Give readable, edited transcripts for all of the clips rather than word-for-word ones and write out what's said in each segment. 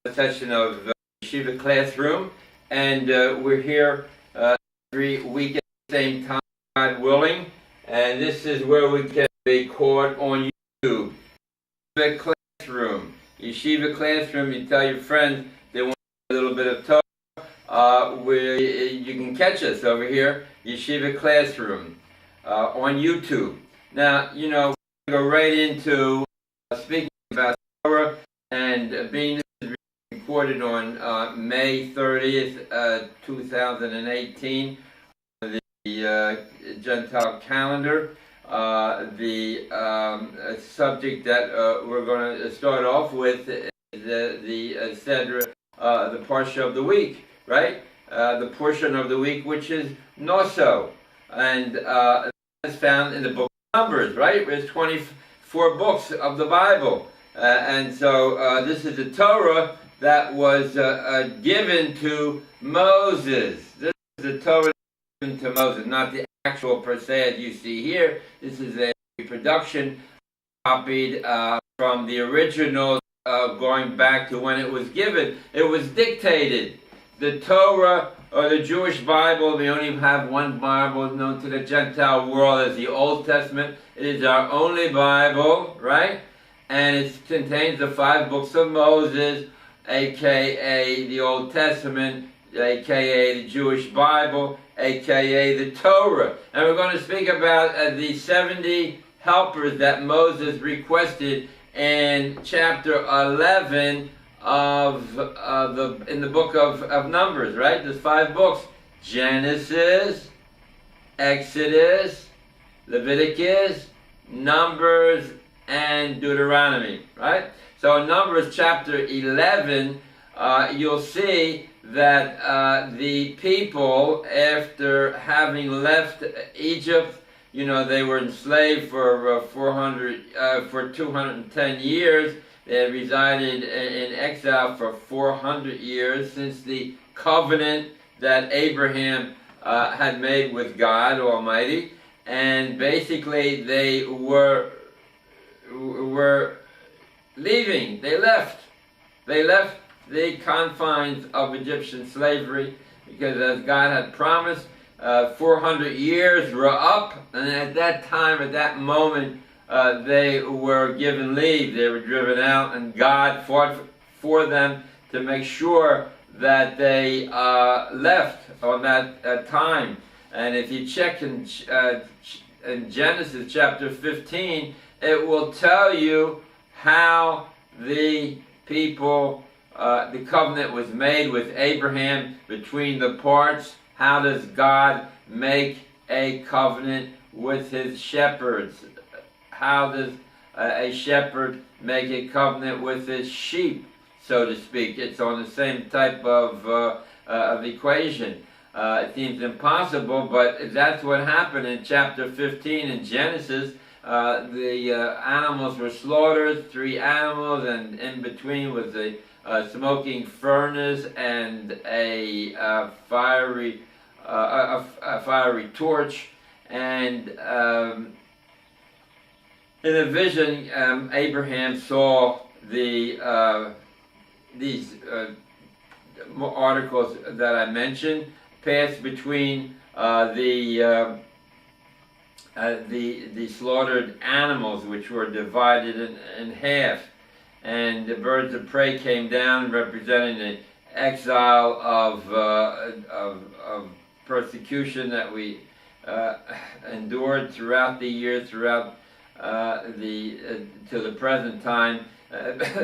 session of Yeshiva Classroom, and we're here every week at the same time, God willing, and this is where we can be caught on YouTube. Yeshiva Classroom. Yeshiva Classroom, you tell your friends they want a little bit of Torah, where you can catch us over here, Yeshiva Classroom, on YouTube. Now, you know, we go right into speaking about Torah, and being recorded on May 30th, 2018, the Gentile calendar. The subject that we're going to start off with is the Seder, the Parsha of the week, right? The portion of the week which is Noso, and that's found in the book of Numbers, right? There's 24 books of the Bible, and so this is the Torah that was given to Moses. This is the Torah given to Moses, not the actual per se as you see here. This is a reproduction copied from the original, going back to when it was given. It was dictated. The Torah, or the Jewish Bible, we only have one Bible known to the Gentile world as the Old Testament. It is our only Bible, right? And it contains the 5 books of Moses, aka the Old Testament, aka the Jewish Bible, aka the Torah. And we're going to speak about the 70 helpers that Moses requested in chapter 11 in the book of Numbers, right? There's 5 books: Genesis, Exodus, Leviticus, Numbers, and Deuteronomy, right? So in Numbers chapter 11, you'll see that the people, after having left Egypt, you know, they were enslaved for 210 years. They had resided in exile for 400 years since the covenant that Abraham had made with God Almighty, and basically they were leaving. They left the confines of Egyptian slavery, because as God had promised, 400 years were up, and at that time, at that moment, they were given leave. They were driven out, and God fought for them to make sure that they left on that time. And if you check in Genesis chapter 15, it will tell you how the people, the covenant was made with Abraham between the parts. How does God make a covenant with his shepherds? How does a shepherd make a covenant with his sheep, so to speak? It's on the same type of equation. It seems impossible, but that's what happened in chapter 15 in Genesis. The animals were slaughtered, 3 animals, and in between was a smoking furnace and a fiery torch. And in a vision, Abraham saw these articles that I mentioned pass between the slaughtered animals, which were divided in half, and the birds of prey came down, representing the exile of persecution that we endured throughout the years, throughout to the present time,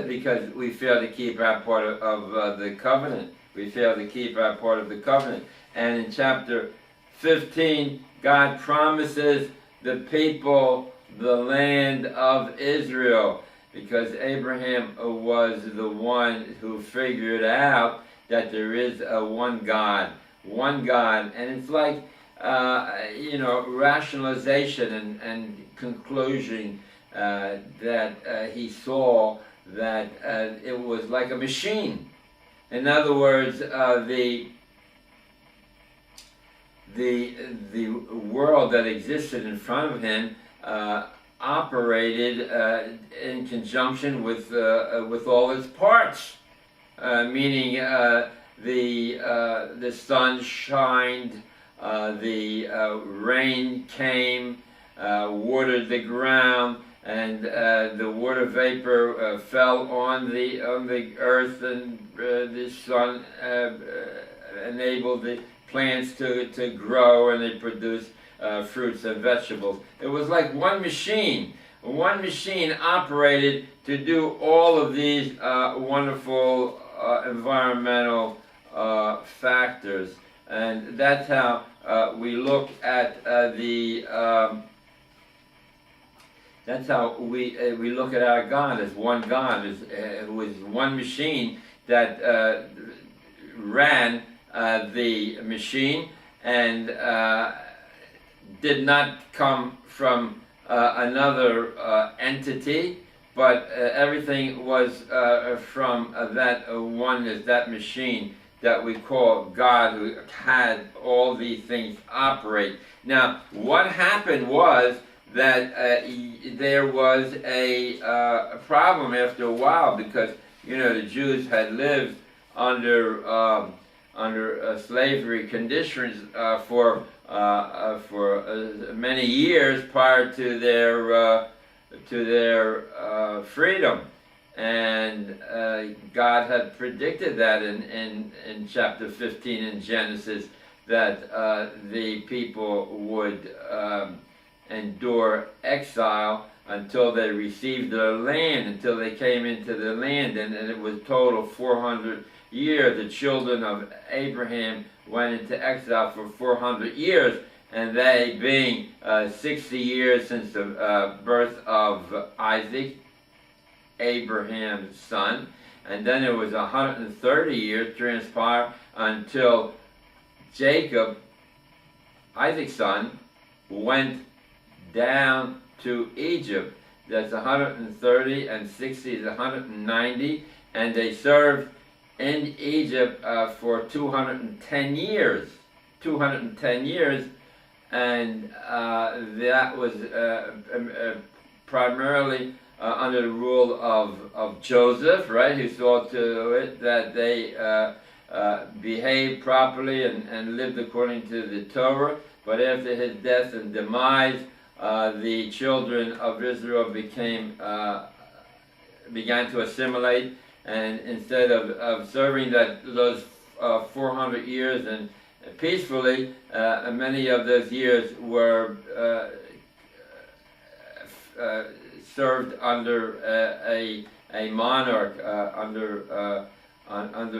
because we failed to keep our part of the covenant. We failed to keep our part of the covenant. And in chapter 15, God promises the people the land of Israel, because Abraham was the one who figured out that there is one God, and it's like you know, rationalization and conclusion that he saw that it was like a machine. In other words, the world that existed in front of him operated in conjunction with all its parts. meaning the sun shined, the rain came, watered the ground, and the water vapor fell on the earth, and the sun enabled the plants to grow, and they produced fruits and vegetables. It was like one machine. One machine operated to do all of these wonderful environmental factors, and that's how we look at that's how we look at our God as one God, as was one machine that ran the machine, and did not come from another entity, but everything was from that oneness, that machine that we call God, who had all these things operate. Now, what happened was that there was a problem after a while, because the Jews had lived under slavery conditions for many years prior to their freedom, and God had predicted that in chapter 15 in Genesis, that the people would endure exile until they received their land, until they came into the land, and it was total 400 years. The children of Abraham went into exile for 400 years, and they being 60 years since the birth of Isaac, Abraham's son, and then it was 130 years transpired until Jacob, Isaac's son, went down to Egypt. That's 130, and 60 is 190, and they served in Egypt for 210 years. 210 years, and that was primarily under the rule of Joseph, right, who saw to it that they behaved properly and lived according to the Torah. But after his death and demise, the children of Israel began to assimilate, and instead of serving those 400 years and peacefully, many of those years were served under a monarch, under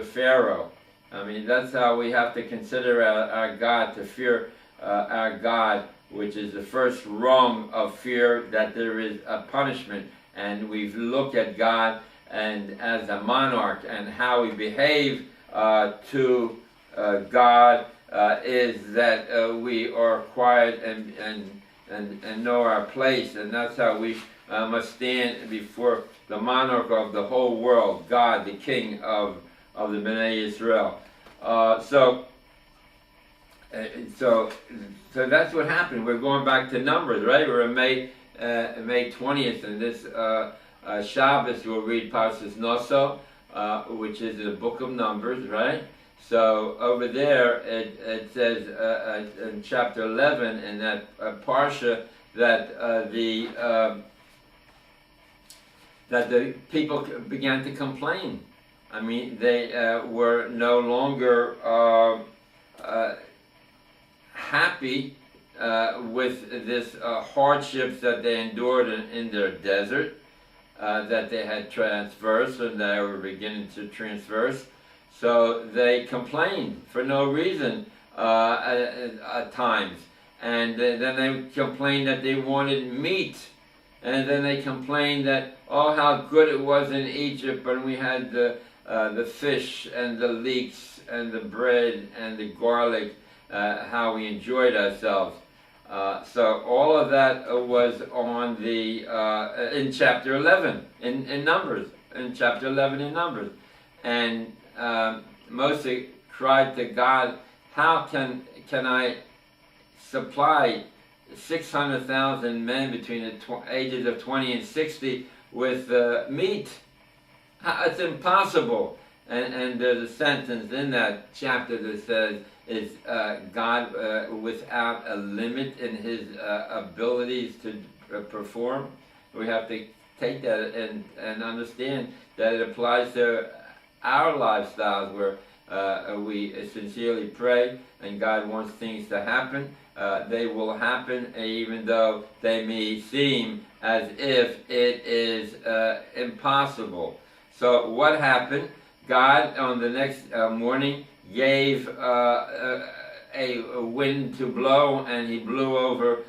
Pharaoh. I mean, that's how we have to consider our God, to fear our God, which is the first rung of fear, that there is a punishment. And we look at God and as a monarch, and how we behave to God is that we are quiet and know our place, and that's how we must stand before the monarch of the whole world, God, the King of the Bnei Israel. So that's what happened. We're going back to Numbers, right? We're in May 20th, and this Shabbos we'll read Parshas Noso, which is the book of Numbers, right? So over there it says in chapter 11 in that Parsha that the people began to complain. I mean, they were no longer happy with this hardships that they endured in their desert, that they had traversed, and they were beginning to traverse. So they complained for no reason at times, and then they complained that they wanted meat, and then they complained that, oh, how good it was in Egypt when we had the fish and the leeks and the bread and the garlic, how we enjoyed ourselves. So all of that was on the in chapter 11 in Numbers, in chapter 11 in Numbers, and Moses cried to God, how can I supply 600,000 men between the ages of 20 and 60 with meat? It's impossible. And there's a sentence in that chapter that says, is God without a limit in his abilities to perform? We have to take that and understand that it applies to our lifestyles where we sincerely pray and God wants things to happen. They will happen even though they may seem as if it is impossible. So what happened? God on the next morning gave a wind to blow, and he blew over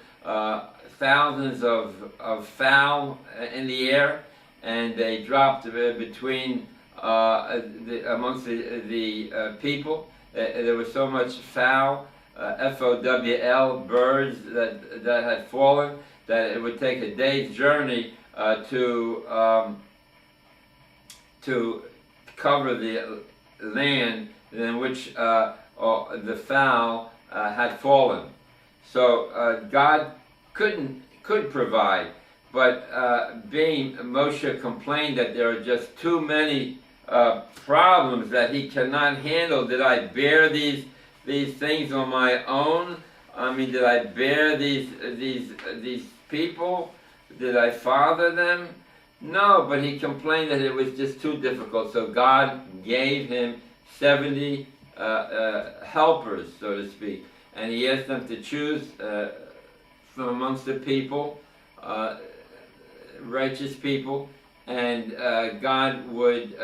thousands of fowl in the air, and they dropped between amongst the people. There was so much fowl, F-O-W-L, birds that had fallen, that it would take a day's journey to cover the land in which the fowl had fallen. So God could provide, but being Moshe complained that there are just too many problems that he cannot handle. Did I bear these things on my own? I mean, did I bear these people? Did I father them? No, but he complained that it was just too difficult. So God gave him 70 helpers, so to speak, and he asked them to choose from amongst the people, righteous people, and God would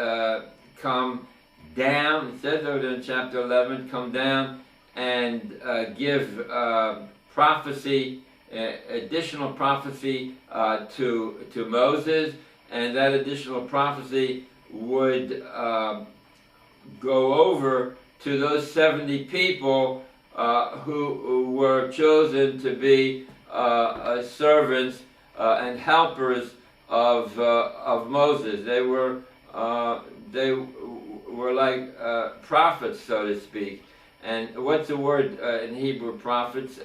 come down. It says over in chapter 11, come down and give prophecy, additional prophecy to Moses, and that additional prophecy would go over to those 70 people who were chosen to be servants and helpers of Moses. They were like prophets, so to speak. And what's the word in Hebrew? Prophets,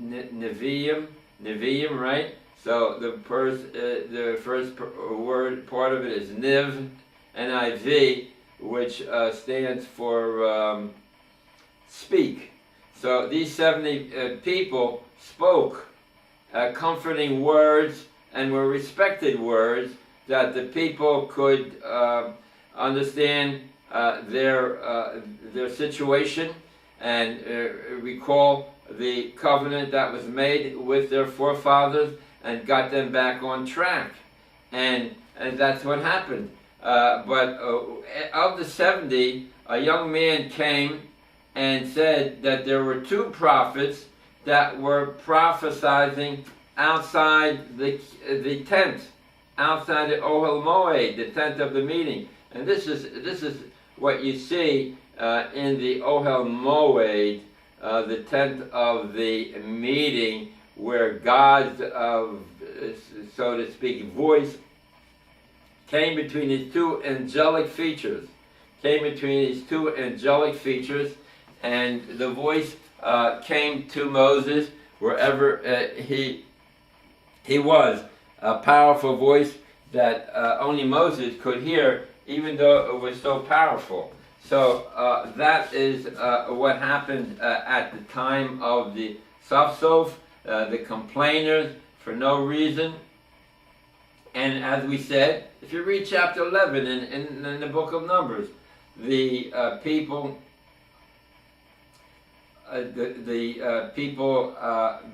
Nevi'im, right? So the first word, part of it is Niv, N-I-V, which stands for speak. So these 70 people spoke comforting words, and were respected words that the people could understand their situation and recall the covenant that was made with their forefathers and got them back on track. And that's what happened. But of the 70, a young man came and said that there were two prophets that were prophesying outside the tent, outside the Ohel Moed, the tent of the meeting. And this is what you see in the Ohel Moed, the tent of the meeting, where God's, so to speak, voice came between his two angelic features. And the voice came to Moses wherever he was. A powerful voice that only Moses could hear, even though it was so powerful. So that is what happened at the time of the Saf-Sof, the complainers for no reason. And as we said, if you read chapter 11 in the book of Numbers, the people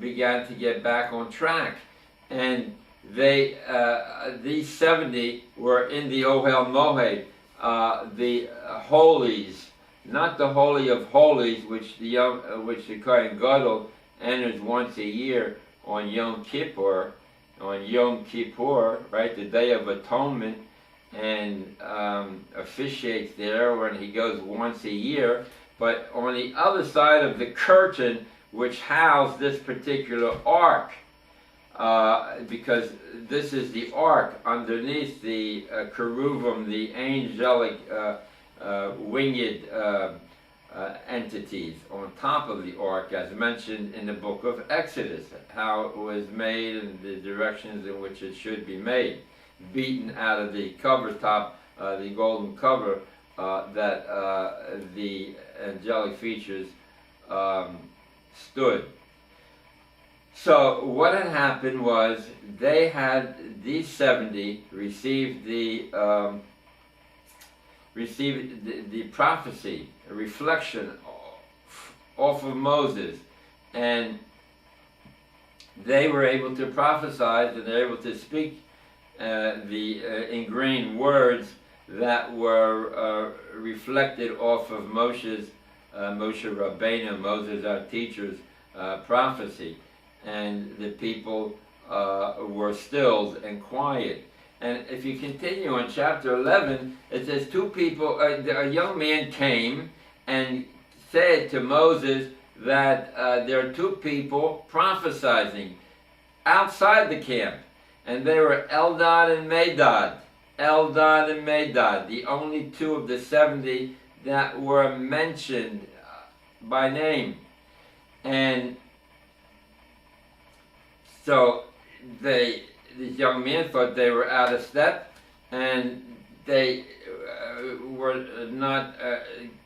began to get back on track, and these 70 were in the Ohel Moed, the holies, not the Holy of Holies, which the Kohen Gadol enters once a year on Yom Kippur, right, the Day of Atonement, and officiates there when he goes once a year. But on the other side of the curtain, which housed this particular ark, because this is the ark underneath the cherubim, the angelic winged entities on top of the ark, as mentioned in the book of Exodus, how it was made and the directions in which it should be made, beaten out of the cover top the golden cover that the angelic features stood. So what had happened was these 70 received the prophecy, a reflection off of Moses, and they were able to prophesy, and they were able to speak the ingrained words that were reflected off of Moshe Rabbeinu, Moses our teacher's prophecy, and the people were stilled and quiet. And if you continue in chapter 11, it says a young man came and said to Moses that there are two people prophesying outside the camp, and they were Eldad and Medad. Eldad and Medad, the only two of the 70 that were mentioned by name. And so this young man thought they were out of step, and they were not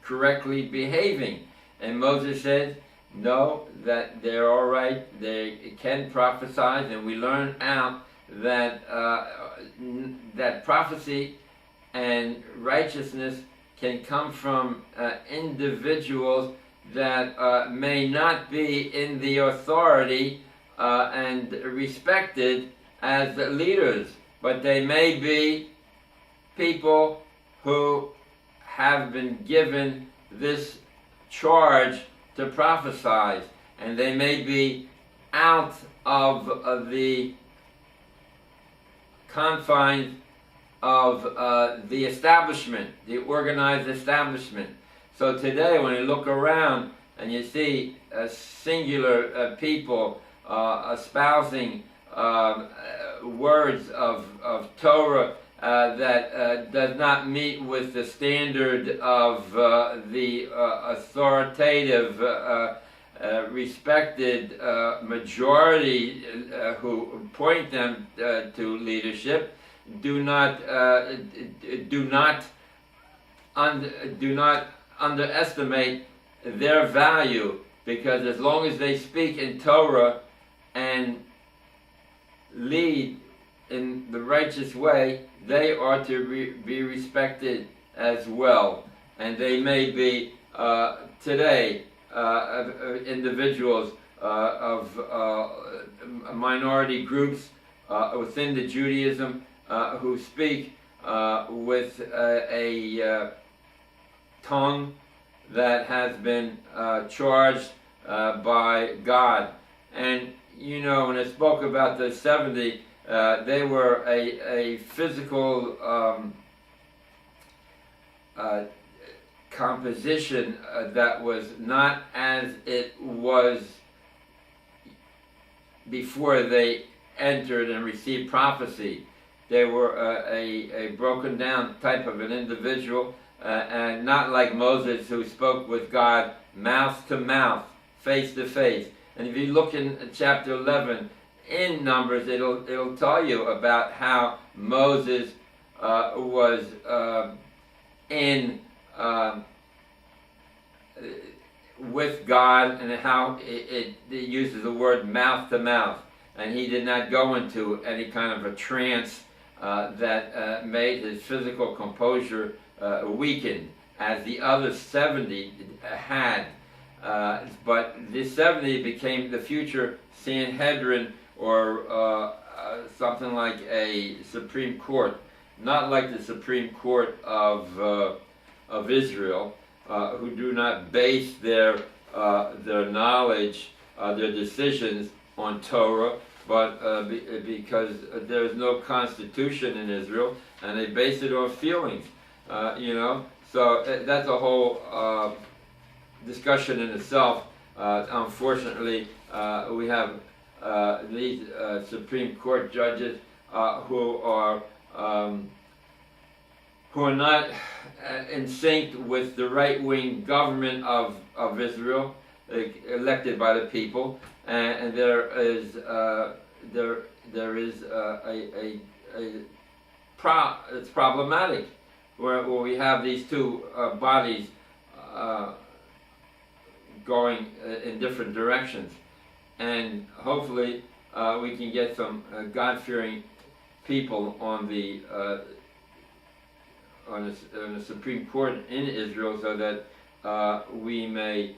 correctly behaving. And Moses said, no, that they're all right, they can prophesy, and we learn out that that prophecy and righteousness can come from individuals that may not be in the authority and respected as leaders, but they may be people who have been given this charge to prophesy, and they may be out of the confines of the establishment, the organized establishment. So today when you look around and you see singular people espousing words of Torah that does not meet with the standard of the authoritative, respected majority who appoint them to leadership, do not underestimate their value, because as long as they speak in Torah and lead in the righteous way, they are to be respected as well. And they may be today individuals of minority groups within the Judaism who speak with a tongue that has been charged by God. And you know, when I spoke about the 70, they were a physical composition that was not as it was before they entered and received prophecy. They were a broken down type of an individual, and not like Moses, who spoke with God mouth to mouth, face to face. And if you look in chapter 11 in Numbers, it'll tell you about how Moses was with God, and how it uses the word mouth to mouth, and he did not go into any kind of a trance that made his physical composure weakened, as the other 70 had. But this 70 became the future Sanhedrin, or something like a Supreme Court, not like the Supreme Court of Israel, who do not base their knowledge, their decisions on Torah, but because there is no constitution in Israel, and they base it on feelings, you know. So that's a whole discussion in itself. Unfortunately, we have these Supreme Court judges who are not in sync with the right-wing government of Israel, elected by the people, and there is it's problematic. where we have these two bodies going in different directions. And hopefully we can get some God-fearing people on the Supreme Court in Israel, so that we may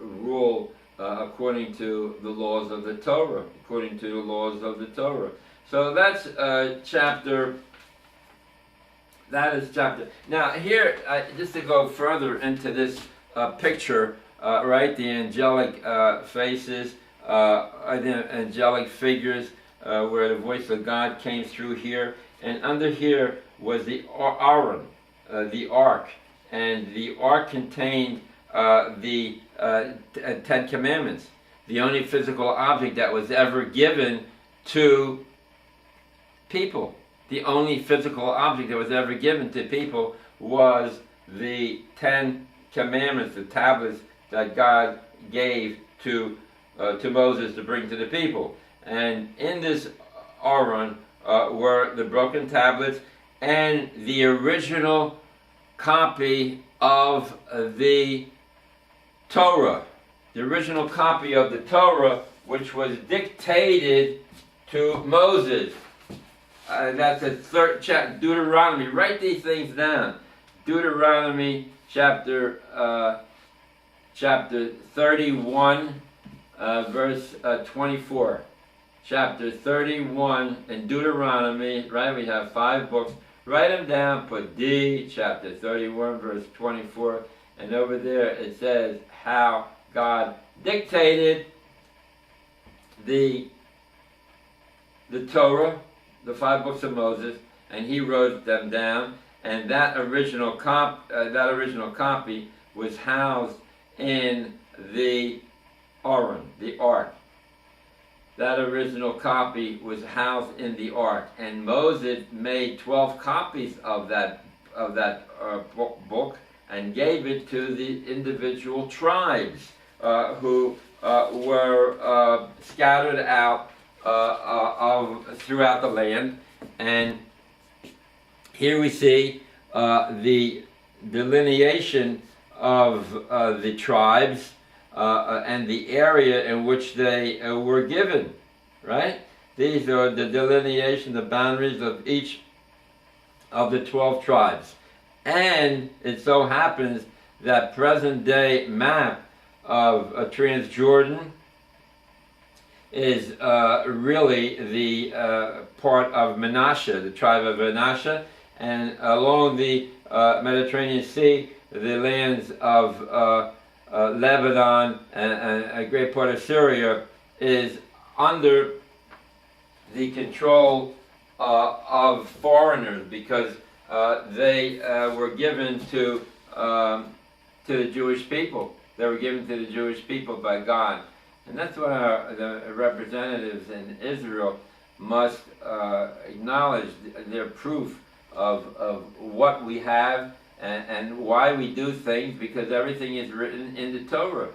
rule according to the laws of the Torah, So that's chapter. That is chapter. Now here, just to go further into this picture, right? The angelic faces, the angelic figures, where the voice of God came through here, and under here was the Aaron, the ark, and the ark contained the Ten Commandments. The only physical object that was ever given to people. The only physical object that was ever given to people was the Ten Commandments, the tablets that God gave to Moses to bring to the people. And in this Aron were the broken tablets and the original copy of the Torah. The original copy of the Torah, which was dictated to Moses. That's the third chapter, Deuteronomy. Write these things down. Deuteronomy chapter 31, verse 24. Chapter 31 in Deuteronomy, right? We have 5 books. Write them down, put D, chapter 31, verse 24. And over there it says how God dictated the Torah, the 5 books of Moses, and he wrote them down. And that original copy was housed in the Aron, the ark. That original copy was housed in the ark, and Moses made 12 copies of that book and gave it to the individual tribes who were scattered out throughout the land. And here we see the delineation of the tribes and the area in which they were given, right? These are the delineation, the boundaries of each of the 12 tribes. And it so happens that present-day map of Transjordan is really the part of Manasseh, the tribe of Manasseh, and along the Mediterranean Sea, the lands of Lebanon and a great part of Syria is under the control of foreigners, because they were given to the Jewish people. They were given to the Jewish people by God. And that's what the representatives in Israel must acknowledge, their proof of what we have and why we do things, because everything is written in the Torah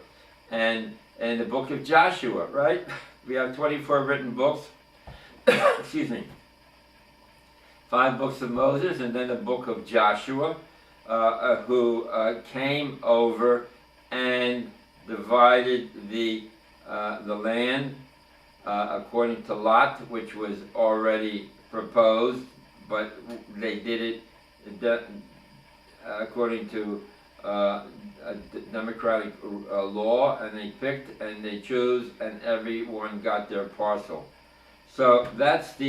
and in the book of Joshua, right? We have 24 written books, excuse me, 5 books of Moses, and then the book of Joshua, who came over and divided the land according to Lot, which was already proposed, but they did it according to a democratic law, and they picked and they chose, and everyone got their parcel. So that's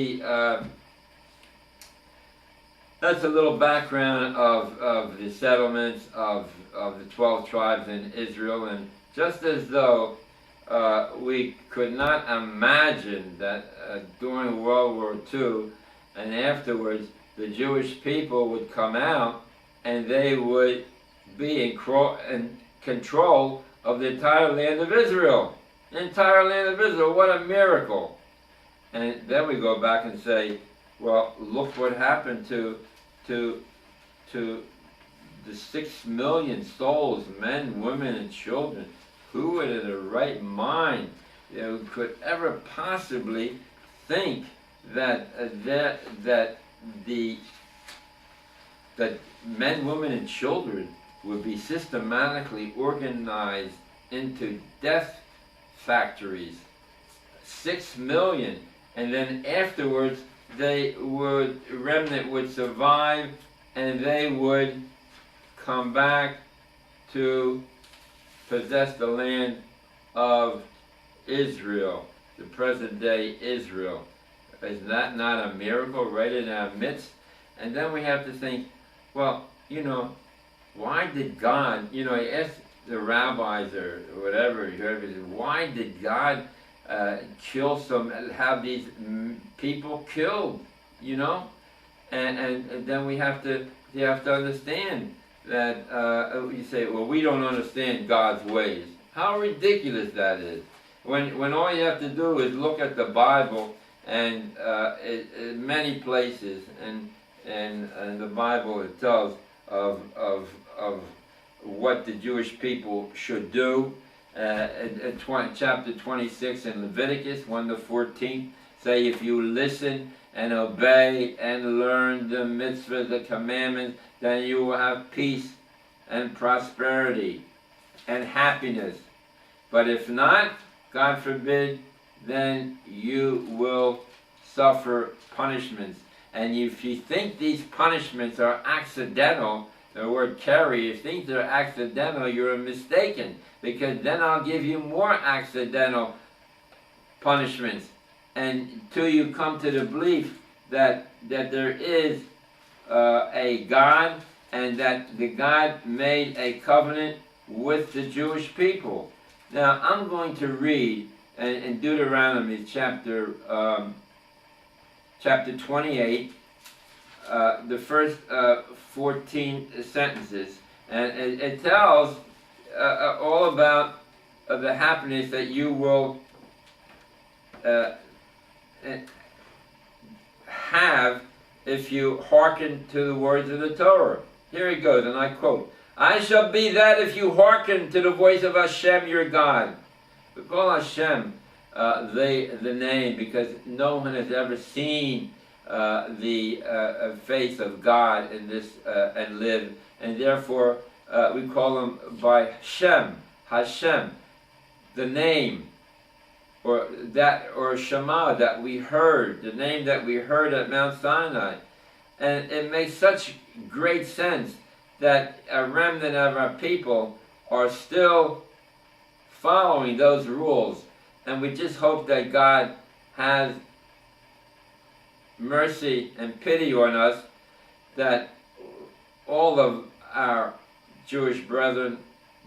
a little background of the settlements of the 12 tribes in Israel. And just as though we could not imagine that during World War II and afterwards the Jewish people would come out and they would be in control of the entire land of Israel. The entire land of Israel, what a miracle. And then we go back and say, well, look what happened to the 6 million souls, men, women, and children. Who in their right mind could ever possibly think that the that men, women, and children would be systematically organized into death factories. 6 million, and then afterwards remnant would survive, and they would come back to possess the land of Israel, the present day Israel. Is that not a miracle right in our midst? And then we have to think, well, why did God, I asked the rabbis or whatever, why did God have these people killed, And then you have to understand that you say, well, we don't understand God's ways. How ridiculous that is. When all you have to do is look at the Bible, and in many places, and the Bible, it tells of what the Jewish people should do. Chapter 26 in Leviticus 1-14 say, if you listen and obey and learn the mitzvah, the commandments, then you will have peace and prosperity and happiness. But if not, God forbid, then you will suffer punishments. And if you think these punishments are accidental, the word carry, if you think they're accidental, you're mistaken, because then I'll give you more accidental punishments until you come to the belief that there is a God, and that the God made a covenant with the Jewish people. Now I'm going to read in Deuteronomy chapter 28, the first 14 sentences, and it tells all about the happiness that you will have if you hearken to the words of the Torah. Here it goes, and I quote, I shall be that if you hearken to the voice of Hashem your God. We call Hashem the name because no one has ever seen the face of God in this and lived, and therefore we call him by Hashem, the name, or Shema, that we heard, the name that we heard at Mount Sinai. And it makes such great sense that a remnant of our people are still following those rules. And we just hope that God has mercy and pity on us, that all of our Jewish brethren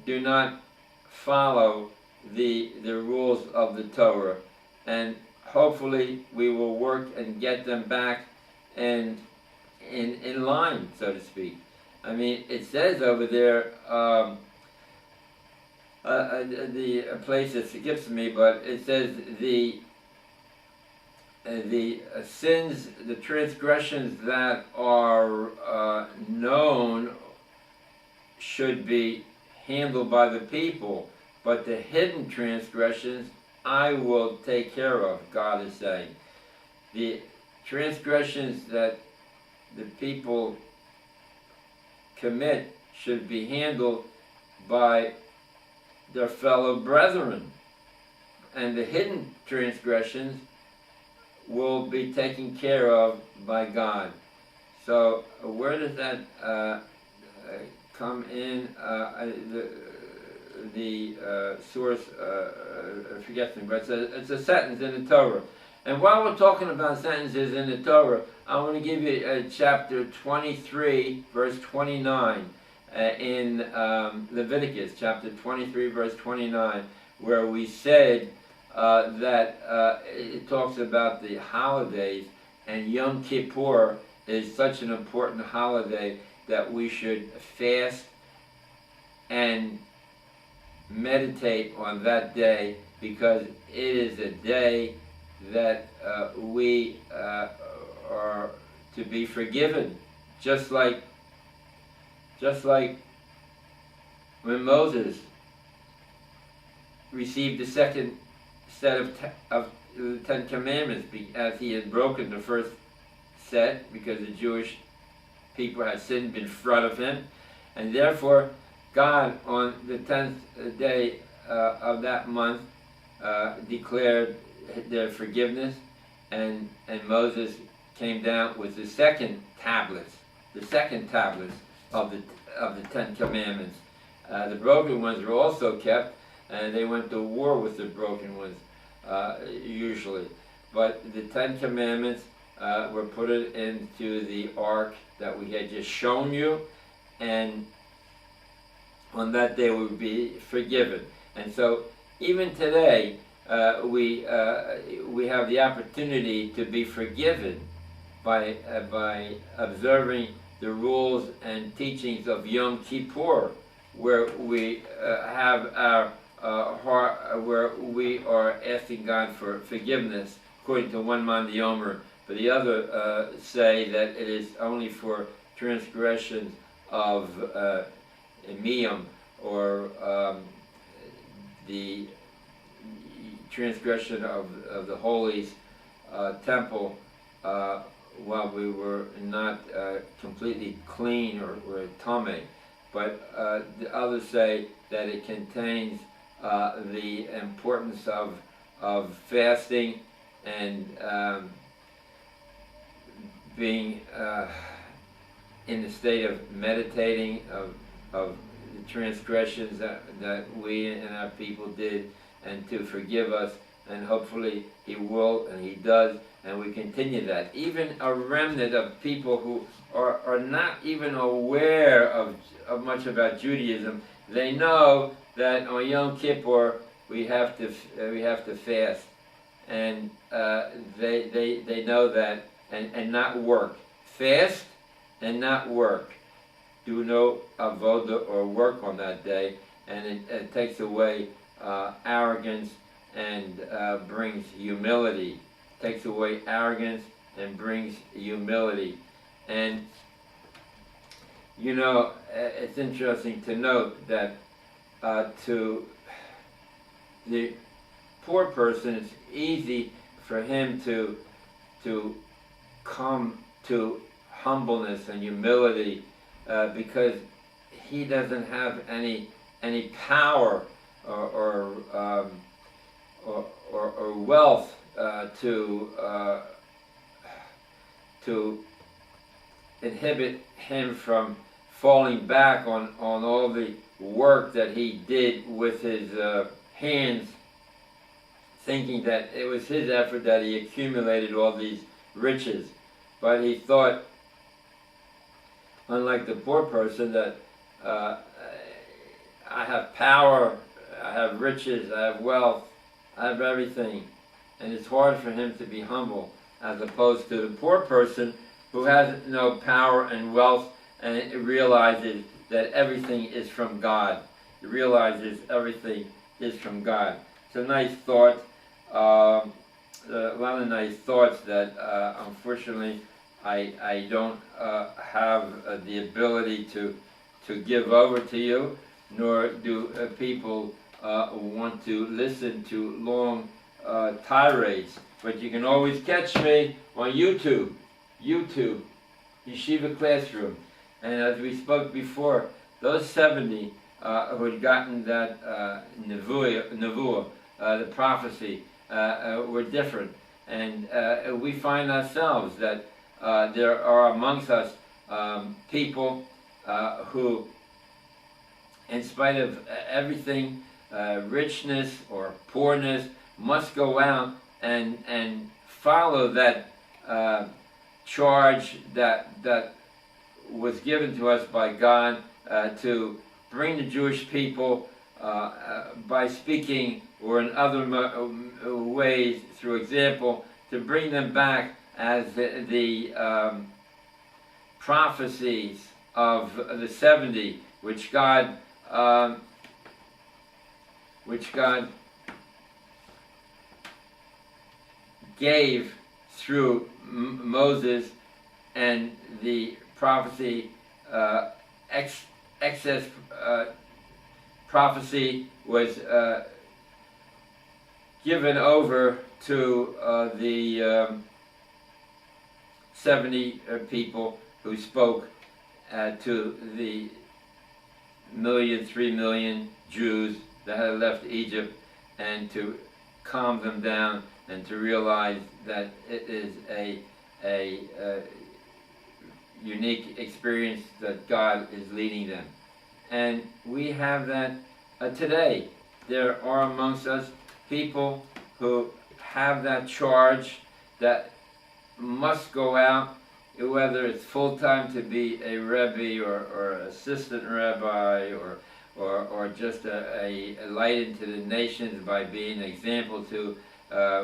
do not follow the rules of the Torah. And hopefully we will work and get them back in line, so to speak. I mean, it says over there, the place that skips me, but it says the sins, the transgressions that are known should be handled by the people, but the hidden transgressions I will take care of, God is saying. The transgressions that the people commit should be handled by their fellow brethren, and the hidden transgressions will be taken care of by God. So where does that come in? The source, I forget me, but it's a sentence in the Torah. And while we're talking about sentences in the Torah, I want to give you chapter 23, verse 29, in Leviticus, chapter 23, verse 29, where we said that it talks about the holidays, and Yom Kippur is such an important holiday that we should fast and meditate on that day, because it is a day that we are to be forgiven, just like when Moses received the second set of the Ten Commandments, as he had broken the first set, because the Jewish people had sinned in front of him, and therefore God on the 10th day of that month declared their forgiveness, and Moses came down with the second tablets of the 10 Commandments. The broken ones were also kept, and they went to war with the broken ones usually. But the 10 Commandments were put into the ark that we had just shown you, and on that day we would be forgiven. And so even today we have the opportunity to be forgiven by observing the rules and teachings of Yom Kippur, where we have our heart, where we are asking God for forgiveness, according to one man the Omer, but the other say that it is only for transgressions of Miyam, or the transgression of the Holy's temple while we were not completely clean or tameh. But the others say that it contains the importance of fasting and being in the state of meditating of the transgressions that we and our people did, and to forgive us, and hopefully He will, and He does, and we continue that. Even a remnant of people who are not even aware of much about Judaism, they know that on Yom Kippur we have to fast, and they know that, and not work. Fast and not work. Do no avoda or work on that day, and it takes away arrogance and brings humility. Takes away arrogance and brings humility. And you know, it's interesting to note that to the poor person, it's easy for him to come to humbleness and humility because he doesn't have any power or wealth to inhibit him from falling back on all the work that he did with his hands, thinking that it was his effort that he accumulated all these riches. But he thought, unlike the poor person, that I have power, I have riches, I have wealth, I have everything. And it's hard for him to be humble, as opposed to the poor person who has no power and wealth, and it realizes that everything is from God. He realizes everything is from God. It's a nice thought, a lot of nice thoughts that unfortunately I don't have the ability to give over to you, nor do people want to listen to long tirades. But you can always catch me on YouTube, Yeshiva Classroom. And as we spoke before, those 70 who had gotten that nevuah, the prophecy, were different. And we find ourselves that there are amongst us people who, in spite of everything, richness or poorness, must go out and follow that charge that was given to us by God to bring the Jewish people by speaking or in other ways, through example, to bring them back as the prophecies of the 70, which God gave through Moses, and the prophecy, excess prophecy was given over to the 70 people who spoke to the 3 million Jews that had left Egypt, and to calm them down and to realize that it is a unique experience that God is leading them. And we have that today. There are amongst us people who have that charge that must go out, whether it's full-time to be a Rebbe or assistant rabbi or just a light into the nations by being an example to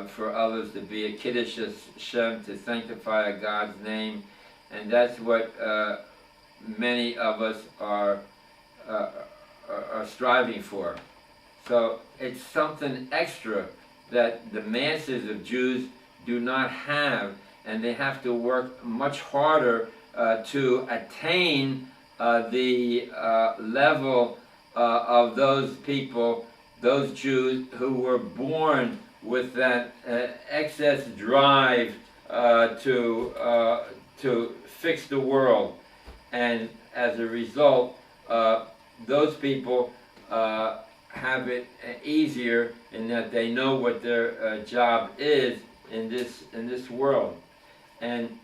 for others, to be a Kiddush Hashem, to sanctify God's name. And that's what many of us are striving for. So it's something extra that the masses of Jews do not have, and they have to work much harder to attain the level of those people, those Jews who were born with that excess drive to fix the world. And as a result, those people have it easier in that they know what their job is in this world. And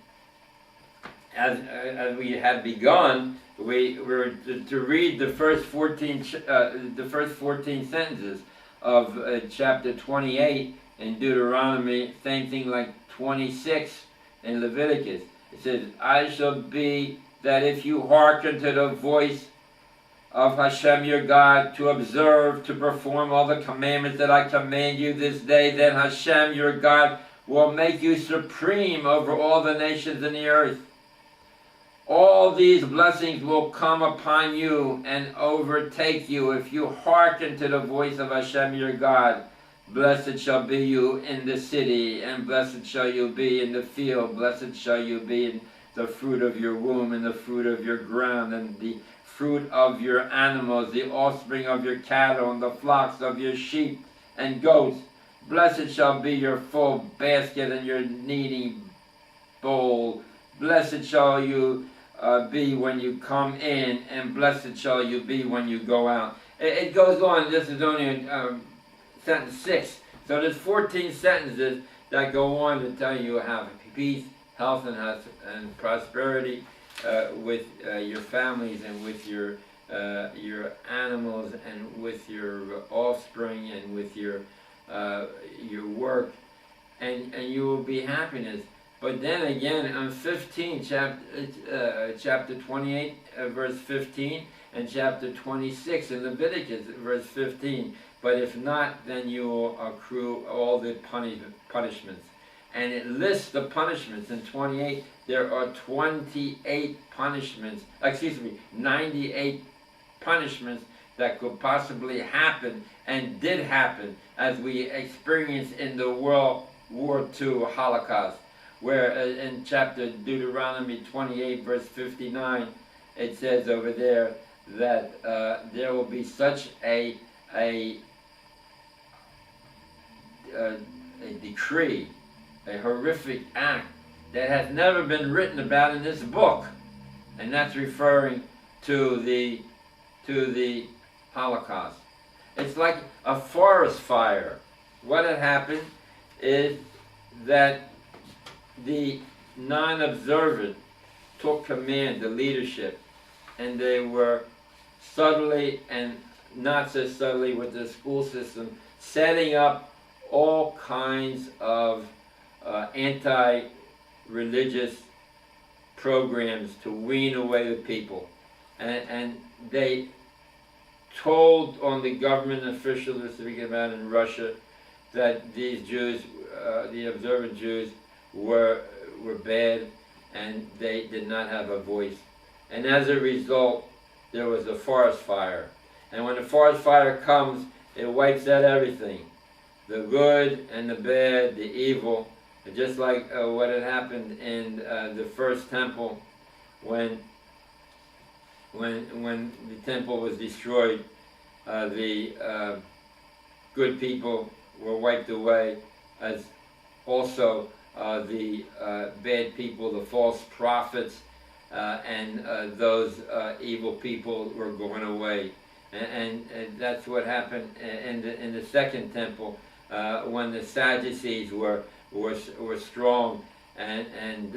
as we had begun, we were to read the first 14 sentences of chapter 28 in Deuteronomy, same thing like 26 in Leviticus. It says, I shall be that if you hearken to the voice of Hashem your God, to observe, to perform all the commandments that I command you this day, then Hashem your God will make you supreme over all the nations in the earth. All these blessings will come upon you and overtake you if you hearken to the voice of Hashem your God. Blessed shall be you in the city, and blessed shall you be in the field. Blessed shall you be in the fruit of your womb, and the fruit of your ground, and the fruit of your animals, the offspring of your cattle, and the flocks of your sheep and goats. Blessed shall be your full basket and your kneading bowl. Blessed shall you be when you come in, and blessed shall you be when you go out. It goes on. This is only sentence 6. So there's 14 sentences that go on to tell you how peace, health, and prosperity with your families, and with your animals, and with your offspring, and with your work, and you will be happiness. But then again, on 15, chapter 28, verse 15, and chapter 26 in Leviticus, verse 15. But if not, then you will accrue all the punishments. And it lists the punishments. In 28, there are 98 punishments, 98 punishments that could possibly happen, and did happen, as we experienced in the World War II Holocaust, where in chapter Deuteronomy 28, verse 59, it says over there that there will be such a decree, a horrific act that has never been written about in this book, and that's referring to the Holocaust. It's like a forest fire. What had happened is that the non-observant took command, the leadership, and they were subtly and not so subtly with the school system setting up all kinds of anti-religious programs to wean away the people. And they told on the government officials, we're speaking about in Russia, that these Jews, the observant Jews, were bad, and they did not have a voice. And as a result, there was a forest fire. And when the forest fire comes, it wipes out everything. The good and the bad, the evil. Just like what had happened in the first temple, when the temple was destroyed, the good people were wiped away, as also the bad people, the false prophets, and those evil people were going away. And that's what happened in the second temple, when the Sadducees were strong and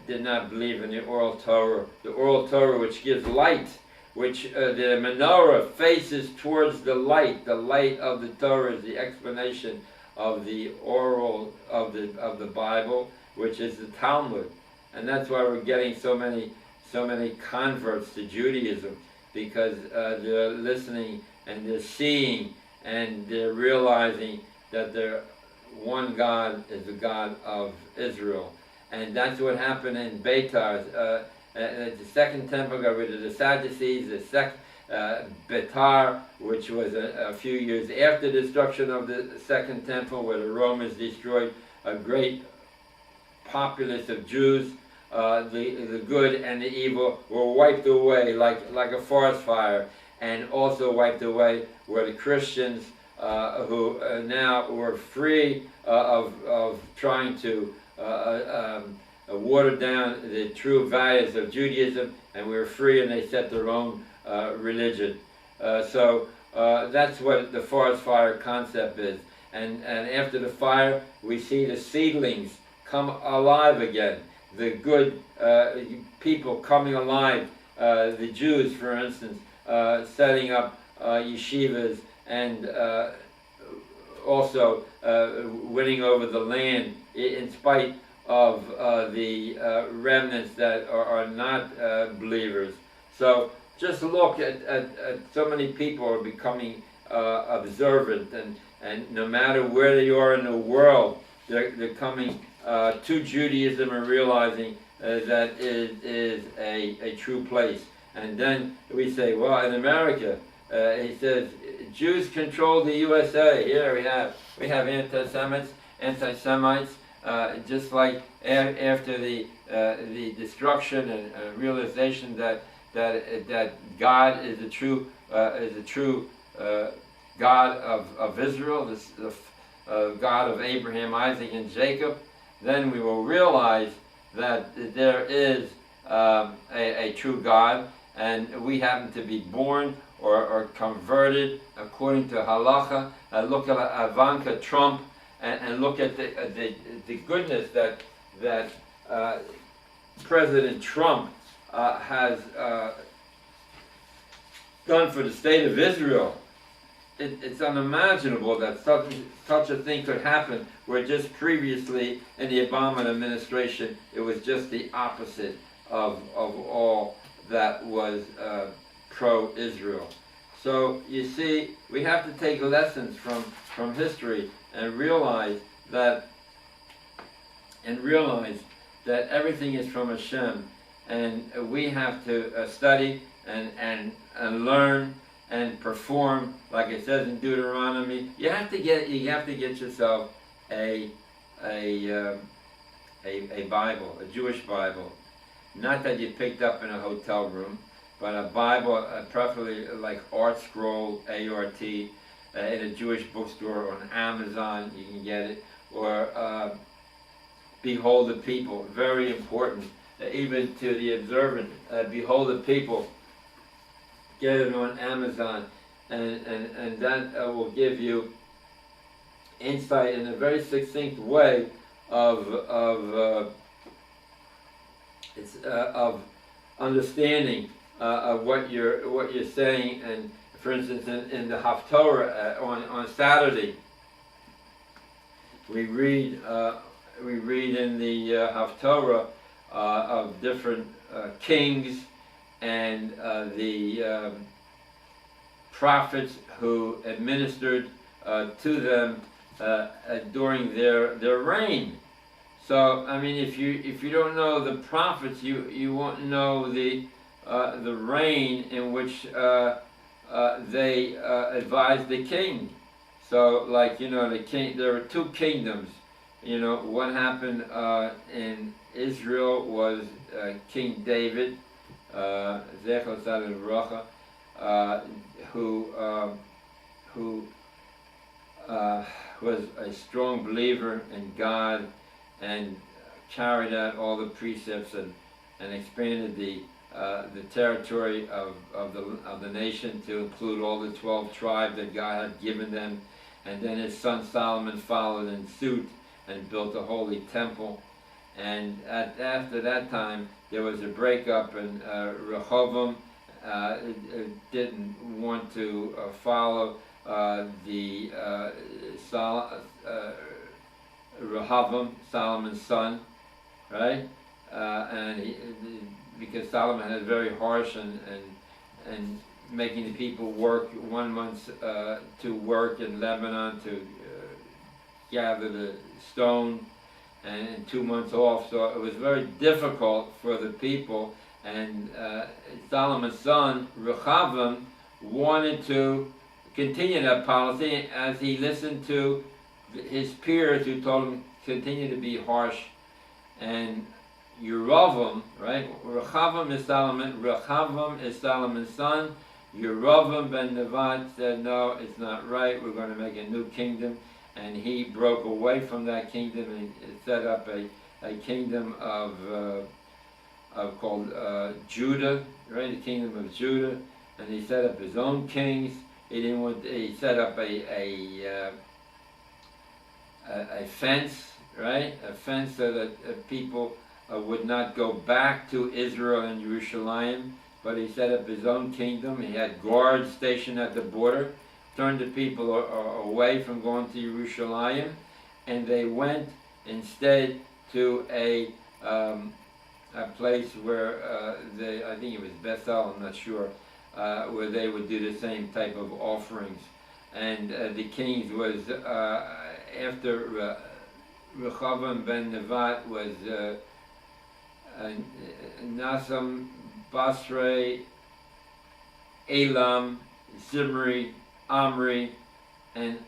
did not believe in the oral Torah which gives light, which the menorah faces towards the light. The light of the Torah is the explanation of the oral of the Bible, which is the Talmud, and that's why we're getting so many converts to Judaism, because they're listening and they're seeing and they're realizing that the one God is the God of Israel. And that's what happened in Beitar. The second temple got rid of the Sadducees. Beitar, which was a few years after the destruction of the second temple, where the Romans destroyed a great populace of Jews, the good and the evil were wiped away like a forest fire, and also wiped away were the Christians, who now were free of trying to water down the true values of Judaism, and we were free, and they set their own religion. So that's what the forest fire concept is. And after the fire, we see the seedlings come alive again. The good people coming alive. The Jews, for instance, setting up yeshivas, and also winning over the land in spite of the remnants that are not believers. So just look at so many people are becoming observant, and no matter where they are in the world, they're coming to Judaism and realizing that it is a true place. And then we say, well, in America, he says, Jews control the USA. Here we have anti-Semites, just like after the destruction and realization that God is a true God of Israel, the God of Abraham, Isaac, and Jacob. Then we will realize that there is a true God, and we happen to be born or converted according to halacha. Look at Ivanka Trump, and look at the goodness that President Trump has done for the state of Israel. It's unimaginable that such a thing could happen, where just previously in the Obama administration it was just the opposite of all that was pro-Israel. So you see, we have to take lessons from history and realize that everything is from Hashem, and we have to study and learn and perform, like it says in Deuteronomy. You have to get yourself a Bible, a Jewish Bible, not that you picked up in a hotel room, but a Bible, preferably like Art Scroll, ART, in a Jewish bookstore, or on Amazon you can get it, or Behold the People, very important, even to the observant. Behold the People, get it on Amazon, and that will give you insight in a very succinct way of understanding of what you're saying. And for instance, in the Haftorah on Saturday, we read in the Haftorah of different kings and the prophets who administered to them during their reign. So I mean, if you don't know the prophets, you won't know the reign in which they advised the king. So, like, the king, there were two kingdoms. What happened in Israel was King David, Zecher Tzaddik Livracha, who was a strong believer in God and carried out all the precepts and expanded the territory of the nation to include all the 12 tribes that God had given them. And then his son Solomon followed in suit and built a holy temple. And after that time, there was a breakup, and Rehoboam didn't want to follow Rehoboam, Solomon's son, right? Because Solomon had very harsh and making the people work 1 month to work in Lebanon to gather the stone, and 2 months off. So it was very difficult for the people. And Solomon's son Rehoboam wanted to continue that policy, as he listened to his peers who told him continue to be harsh. And Yerovam, right? Rehoboam is Solomon's son. Yerovam ben Nevat said, no, it's not right. We're going to make a new kingdom. And he broke away from that kingdom and set up a kingdom called Judah, right? The kingdom of Judah. And he set up his own kings. He set up a fence, right? A fence so that people would not go back to Israel and Jerusalem, but he set up his own kingdom. He had guards stationed at the border, turned the people away from going to Jerusalem, and they went instead to a place where I think it was Bethel, I'm not sure, where they would do the same type of offerings. And the kings was, after Rehoboam ben Nevat was Nasam, Basra, Elam, Zimri, Omri, and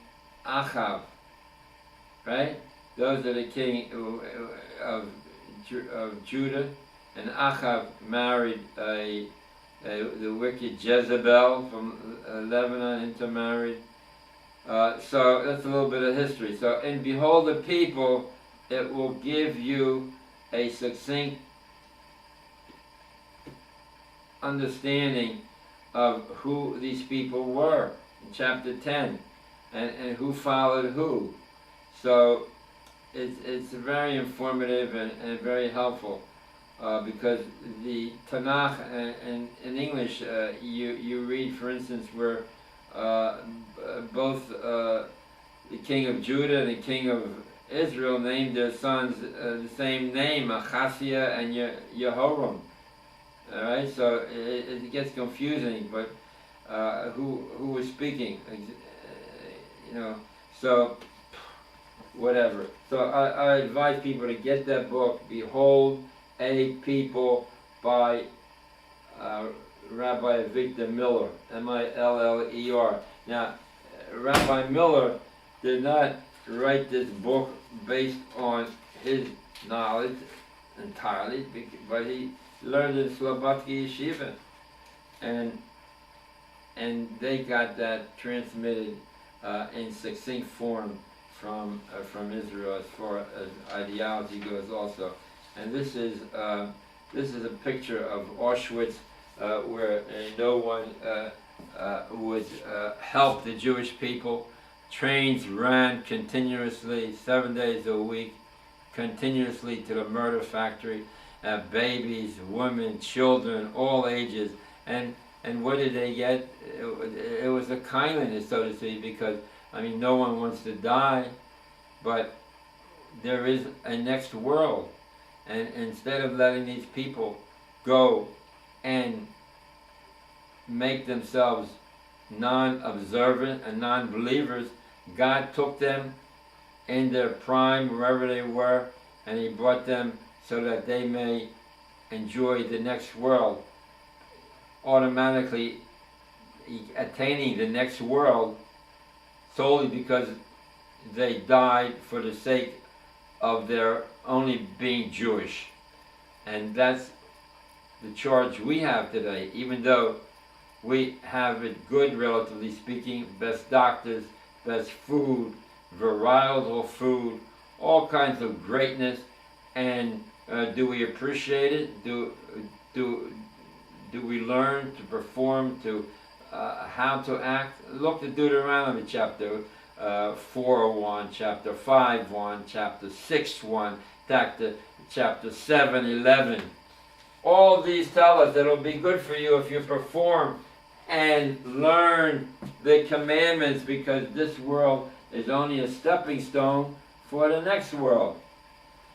Achav, right? Those are the king of Judah. And Achav married the wicked Jezebel from Lebanon, intermarried. So that's a little bit of history. So in Behold the People, it will give you a succinct understanding of who these people were in chapter 10 and who followed who. So it's very informative and very helpful because the Tanakh in English, you read, for instance, where both the king of Judah and the king of Israel named their sons the same name, Achasiah and Jehoram. All right, so it gets confusing, but who was speaking? So whatever. So I advise people to get that book, Behold a People, by Rabbi Victor Miller, Miller. Now, Rabbi Miller did not write this book based on his knowledge entirely, but he learned in Slobodki Yeshiva, and they got that transmitted in succinct form from Israel as far as ideology goes also. And this is a picture of Auschwitz, where no one would help the Jewish people. Trains ran continuously, 7 days a week, continuously to the murder factory. Babies, women, children, all ages. And what did they get? It was a kindliness, so to speak, because, I mean, no one wants to die, but there is a next world. And instead of letting these people go and make themselves non-observant and non-believers, God took them in their prime, wherever they were, and He brought them so that they may enjoy the next world, automatically attaining the next world solely because they died for the sake of their only being Jewish. And that's the charge we have today, even though we have it good, relatively speaking, best doctors, best food, varietal food, all kinds of greatness, and Do we appreciate it? Do we learn to perform, to how to act? Look at Deuteronomy chapter 4:1, chapter 5:1, chapter 6:1, chapter 7:11. All these tell us that it'll be good for you if you perform and learn the commandments, because this world is only a stepping stone for the next world.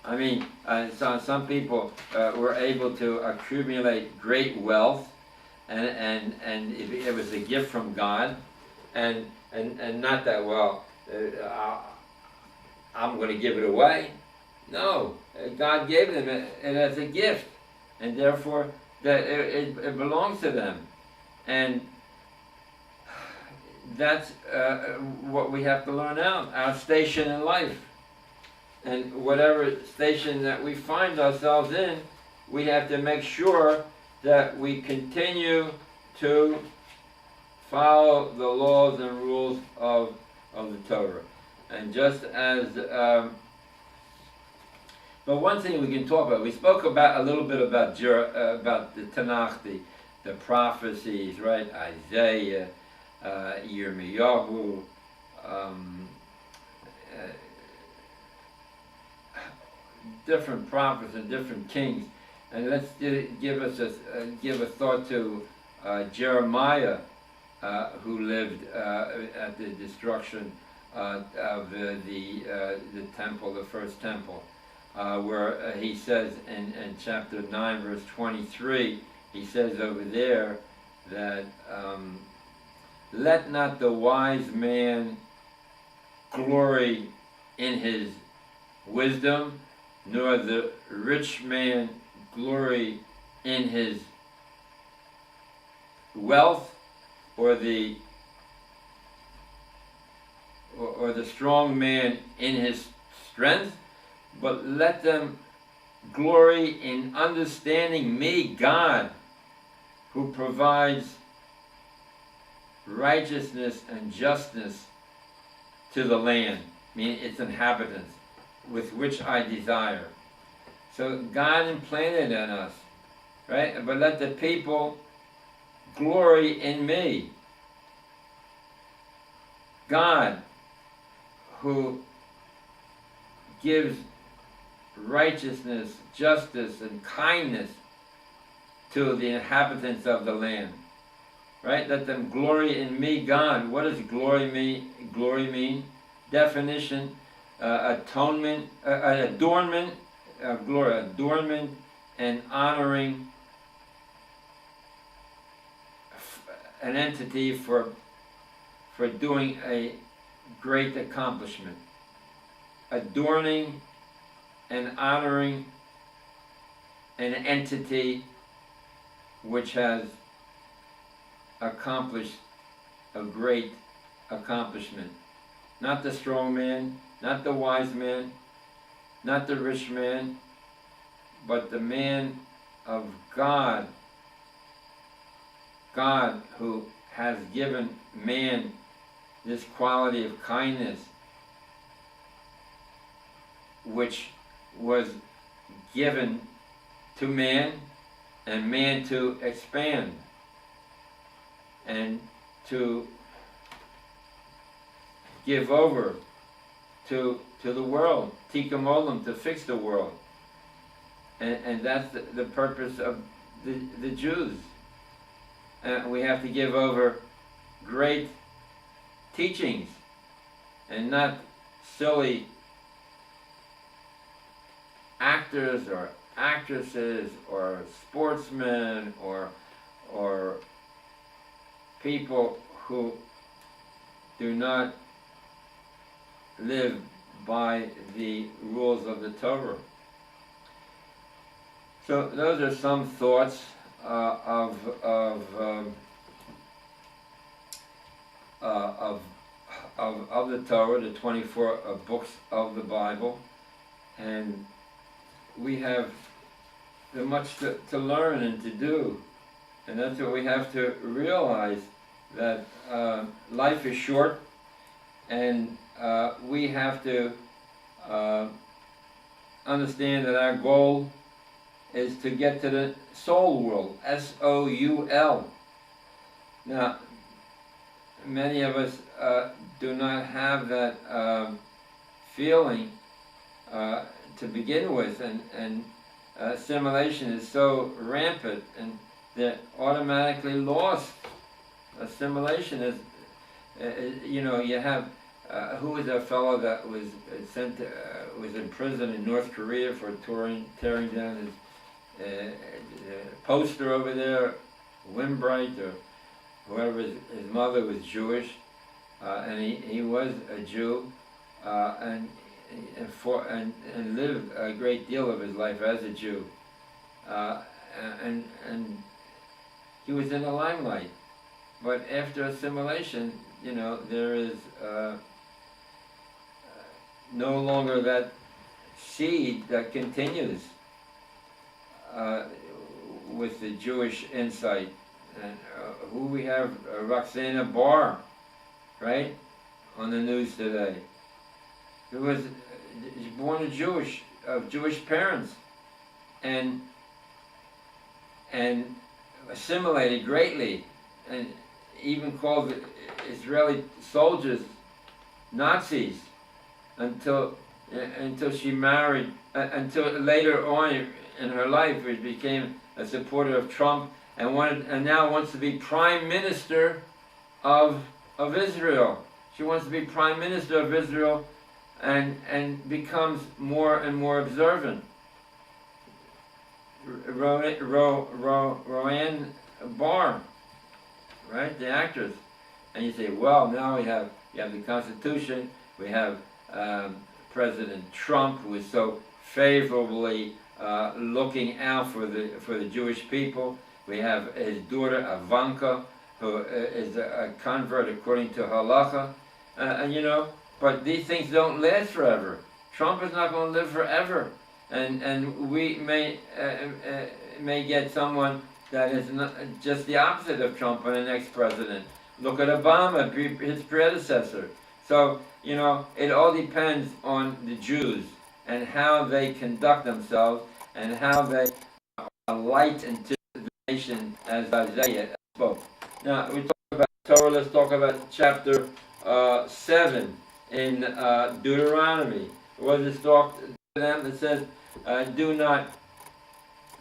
I mean, some people were able to accumulate great wealth, and it was a gift from God, and not that, well, I'm going to give it away. No, God gave them it as a gift, and therefore that it belongs to them. And that's what we have to learn out, our station in life. And whatever station that we find ourselves in, we have to make sure that we continue to follow the laws and rules of the Torah. And just as, but one thing we can talk about, we spoke about a little bit about the Tanakh, the prophecies, right? Isaiah, Yirmiyahu, different prophets and different kings. And let's give a thought to Jeremiah, who lived at the destruction of the temple, the first temple, where he says in chapter 9, verse 23, he says over there that let not the wise man glory in his wisdom, nor the rich man glory in his wealth, or the strong man in his strength, but let them glory in understanding me, God, who provides righteousness and justice to the land, meaning its inhabitants, with which I desire. So God implanted in us, right? But let the people glory in me. God, who gives righteousness, justice, and kindness to the inhabitants of the land, right? Let them glory in me, God. What does glory mean? Definition: atonement, adornment, glory, adornment, and honoring an entity for doing a great accomplishment. Adorning and honoring an entity which has accomplished a great accomplishment. Not the strong man, not the wise man, not the rich man, but the man of God. God, who has given man this quality of kindness, which was given to man, and man to expand and to give over to the world, tikkun olam, to fix the world. And that's the purpose of the Jews. We have to give over great teachings and not silly actors or actresses or sportsmen or people who do not live by the rules of the Torah. So those are some thoughts of the Torah, the 24 books of the Bible, and we have much to learn and to do, and that's what we have to realize, that life is short, and we have to understand that our goal is to get to the soul world, S-O-U-L. Now, many of us do not have that feeling to begin with, and assimilation is so rampant, and they're automatically lost. Assimilation is, you have, who was that fellow that was sent, was in prison in North Korea for tearing down his poster over there, Wimbright, or whoever, his mother was Jewish, and he was a Jew, and lived a great deal of his life as a Jew, and he was in the limelight. But after assimilation, there is no longer that seed that continues with the Jewish insight. And who we have, Roxana Barr, right, on the news today, who was born of Jewish parents, and assimilated greatly, and even called the Israeli soldiers Nazis until she married, until later on in her life she became a supporter of Trump, and now wants to be Prime Minister of Israel. She wants to be Prime Minister of Israel, and becomes more and more observant. Roanne Barr, right, the actress, and you say, well, now you have the Constitution, we have President Trump, who is so favorably looking out for the Jewish people. We have his daughter Ivanka, who is a convert according to halacha, but these things don't last forever. Trump is not going to live forever, and we may get someone that is just the opposite of Trump and the next president. Look at Obama, his predecessor. So, it all depends on the Jews and how they conduct themselves and how they are a light into the nation, as Isaiah spoke. Now, we talk about Torah, let's talk about chapter 7 in Deuteronomy. What does it talk to them? It says,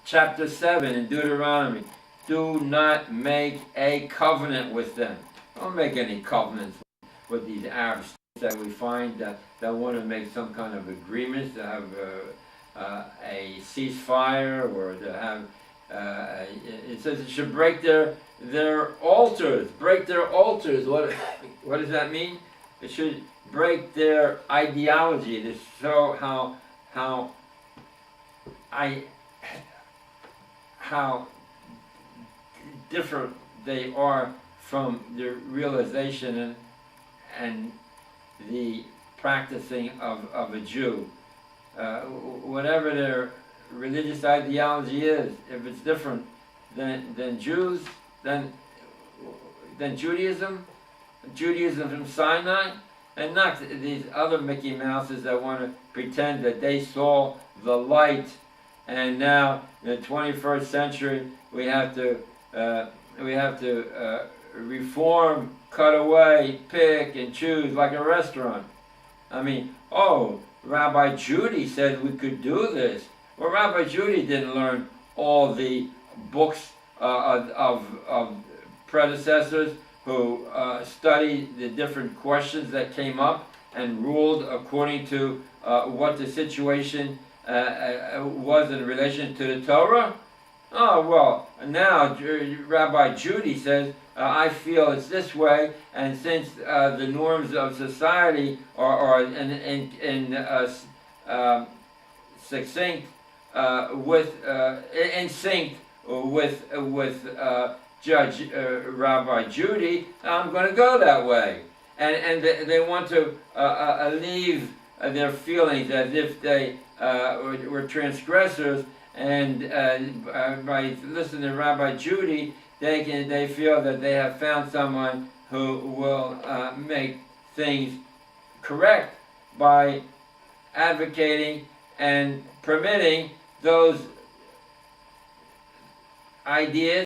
chapter 7 in Deuteronomy, do not make a covenant with them. Don't make any covenants with these Arab states that we find that want to make some kind of agreements, to have a ceasefire, or to have, it says it should break their altars, break their altars. What does that mean? It should break their ideology to show how different they are from the realization and the practicing of a Jew. Whatever their religious ideology is, if it's different than Jews, than Judaism from Sinai, and not these other Mickey Mouses that want to pretend that they saw the light, and now in the 21st century we have to reform, cut away, pick and choose like a restaurant. I mean, Rabbi Judy said we could do this. Well, Rabbi Judy didn't learn all the books of predecessors who studied the different questions that came up and ruled according to what the situation was in relation to the Torah. Oh, well, now Rabbi Judy says, I feel it's this way, and since the norms of society are in sync with Judge Rabbi Judy, I'm going to go that way. And they want to leave their feelings as if they were transgressors, and by listening to Rabbi Judy, they feel that they have found someone who will make things correct by advocating and permitting those ideas